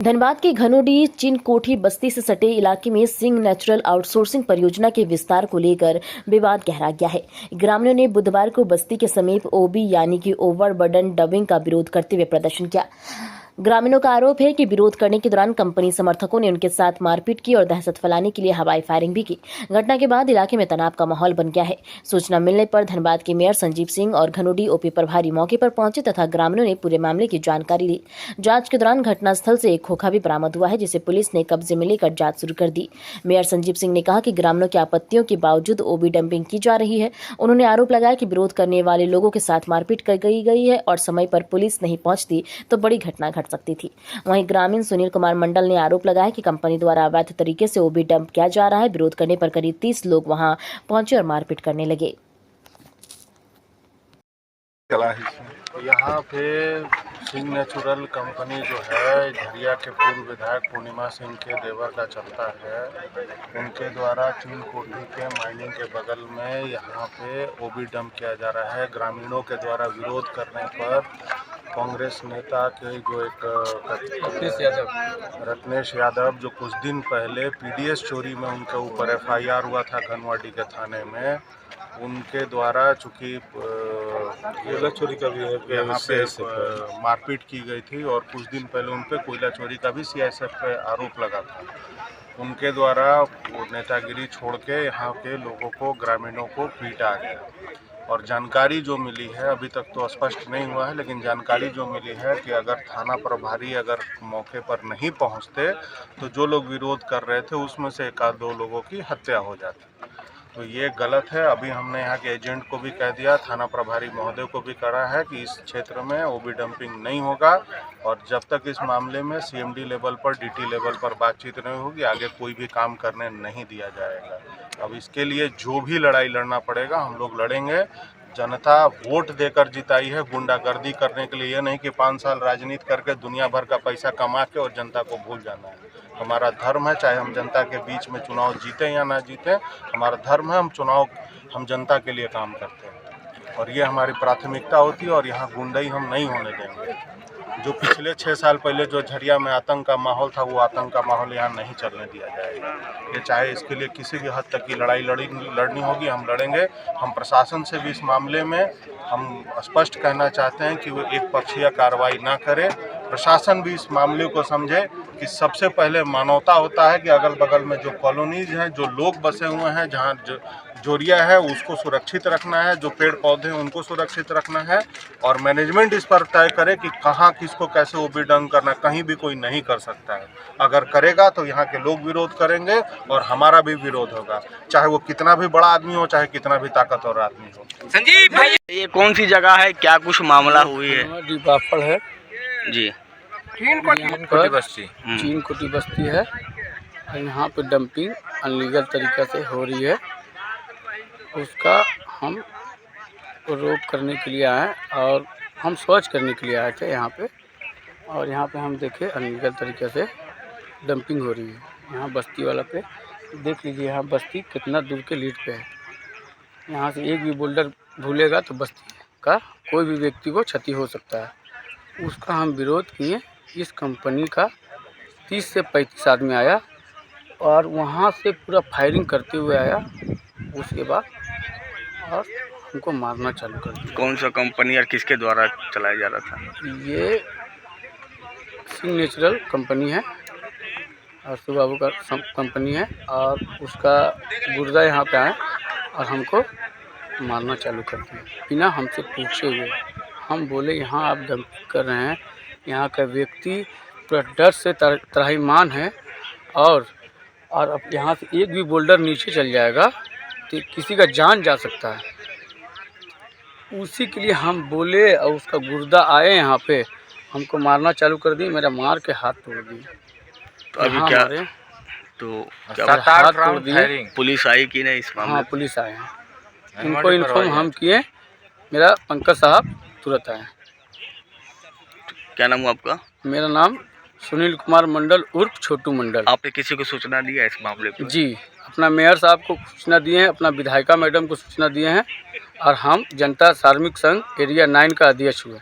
धनबाद के घनौडी चिनकोठी बस्ती से सटे इलाके में सिंह नेचुरल आउटसोर्सिंग परियोजना के विस्तार को लेकर विवाद गहरा गया है। ग्रामीणों ने बुधवार को बस्ती के समीप ओबी यानी कि ओवरबर्डन डबिंग का विरोध करते हुए प्रदर्शन किया। ग्रामीणों का आरोप है कि विरोध करने के दौरान कंपनी समर्थकों ने उनके साथ मारपीट की और दहशत फैलाने के लिए हवाई फायरिंग भी की। घटना के बाद इलाके में तनाव का माहौल बन गया है। सूचना मिलने पर धनबाद के मेयर संजीव सिंह और घनौडी ओपी प्रभारी मौके पर पहुंचे तथा ग्रामीणों ने पूरे मामले की जानकारी ली। जांच के दौरान घटनास्थल से एक खोखा भी बरामद हुआ है, जिसे पुलिस ने कब्जे में लेकर जांच शुरू कर दी। मेयर संजीव सिंह ने कहा कि ग्रामीणों की आपत्तियों के बावजूद ओबी डंपिंग की जा रही है। उन्होंने आरोप लगाया कि विरोध करने वाले लोगों के साथ मारपीट कर गई है और समय पर पुलिस नहीं पहुंचती तो बड़ी घटना घट सकती थी। वहीं ग्रामीण सुनील कुमार मंडल ने आरोप लगाया कि कंपनी द्वारा अवैध तरीके से ओबी डंप किया जा रहा है। विरोध करने पर करीब 30 लोग वहां पहुंचे और मारपीट करने लगे। यहाँ पे सिंह नेचुरल कंपनी जो है झरिया के पूर्व विधायक पूर्णिमा सिंह के देवर का चलता है। उनके द्वारा चिनकोठी के माइनिंग के बगल में यहाँ पे ओबी डंप किया जा रहा है। ग्रामीणों के द्वारा विरोध करने पर कांग्रेस नेता के जो एक रत्नेश यादव जो कुछ दिन पहले पीडीएस चोरी में उनके ऊपर एफआईआर हुआ था घनवाडी के थाने में, उनके द्वारा चूँकि कोयला चोरी का भी यहाँ पे मारपीट की गई थी और कुछ दिन पहले उन पे कोयला चोरी का भी सीआईएसएफ पे आरोप लगा था। उनके द्वारा वो नेतागिरी छोड़ के यहाँ के लोगों को, ग्रामीणों को पीटा गया। और जानकारी जो मिली है, अभी तक तो स्पष्ट नहीं हुआ है, लेकिन जानकारी जो मिली है कि अगर थाना प्रभारी अगर मौके पर नहीं पहुँचते तो जो लोग विरोध कर रहे थे उसमें से एक आध दो लोगों की हत्या हो जाती। तो ये गलत है। अभी हमने यहाँ के एजेंट को भी कह दिया, थाना प्रभारी महोदय को भी कहा है कि इस क्षेत्र में ओबी डंपिंग नहीं होगा और जब तक इस मामले में सीएमडी लेवल पर, डीटी लेवल पर बातचीत नहीं होगी, आगे कोई भी काम करने नहीं दिया जाएगा। अब इसके लिए जो भी लड़ाई लड़ना पड़ेगा हम लोग लड़ेंगे। जनता वोट देकर जिताई है गुंडागर्दी करने के लिए, ये नहीं कि 5 साल राजनीति करके दुनिया भर का पैसा कमा के और जनता को भूल जाना है। हमारा धर्म है, चाहे हम जनता के बीच में चुनाव जीते या ना जीते, हमारा धर्म है, हम जनता के लिए काम करते हैं और ये हमारी प्राथमिकता होती है और यहाँ गुंडाई हम नहीं होने देंगे। जो पिछले 6 साल पहले जो झरिया में आतंक का माहौल था, वो आतंक का माहौल यहाँ नहीं चलने दिया जाएगा। ये चाहे इसके लिए किसी भी हद तक की लड़ाई लड़नी होगी, हम लड़ेंगे। हम प्रशासन से भी इस मामले में हम स्पष्ट कहना चाहते हैं कि वो एक पक्षीय कार्रवाई ना करे। प्रशासन भी इस मामले को समझे कि सबसे पहले मानवता होता है कि अगल बगल में जो कॉलोनीज हैं, जो लोग बसे हुए हैं, जहाँ जोरिया है उसको सुरक्षित रखना है, जो पेड़ पौधे हैं उनको सुरक्षित रखना है और मैनेजमेंट इस पर तय करे कि कहाँ किसको कैसे ओबी डंप करना। कहीं भी कोई नहीं कर सकता है। अगर करेगा तो यहाँ के लोग विरोध करेंगे और हमारा भी विरोध होगा, चाहे वो कितना भी बड़ा आदमी हो, चाहे कितना भी ताकतवर आदमी हो। संजीव भाई, ये कौन सी जगह है, क्या कुछ मामला हुई है? दीपाफल है जी, चिनकोठी बस्ती है। यहाँ पे डंपिंग अनलीगल तरीक़ा से हो रही है, उसका हम रोक करने के लिए आए और हम सर्च करने के लिए आए थे यहाँ पे। और यहाँ पे हम देखे अनलीगल तरीक़े से डंपिंग हो रही है। यहाँ बस्ती वाला पे देख लीजिए, यहाँ बस्ती कितना दूर के लीड पे है। यहाँ से एक भी बोल्डर भूलेगा तो बस्ती का कोई भी व्यक्ति को क्षति हो सकता है। उसका हम विरोध किए। इस कंपनी का 30 से 35 आदमी आया और वहाँ से पूरा फायरिंग करते हुए आया। उसके बाद और हमको मारना चालू कर दिया। कौन सा कंपनी और किसके द्वारा चलाया जा रहा था? ये सिंह नेचुरल कंपनी है और सुबाबू का कंपनी है और उसका गुर्दा यहाँ पे आए और हमको मारना चालू कर दिया बिना हमसे पूछे हुए। हम बोले यहाँ आप डंपिंग कर रहे हैं, यहाँ का व्यक्ति पूरा डर से त्राहिमाम है और अब यहाँ से एक भी बोल्डर नीचे चल जाएगा तो किसी का जान जा सकता है। उसी के लिए हम बोले और उसका गुर्दा आए यहाँ पे, हमको मारना चालू कर दिए। मेरा मार के हाथ तोड़ दिए। तो अभी क्या हाथ तोड़ दिए। पुलिस आई कि नहीं इस मामले? हाँ, पुलिस आए हैं। इनको इन्फॉर्म हम किए। मेरा पंकज साहब तुरंत आए। क्या नाम हुआ आपका? मेरा नाम सुनील कुमार मंडल उर्फ छोटू मंडल। आपने किसी को सूचना दी है इस मामले को? जी, अपना मेयर साहब को सूचना दिए हैं, अपना विधायिका मैडम को सूचना दिए हैं और हम जनता कार्मिक संघ एरिया 9 का अध्यक्ष हुए।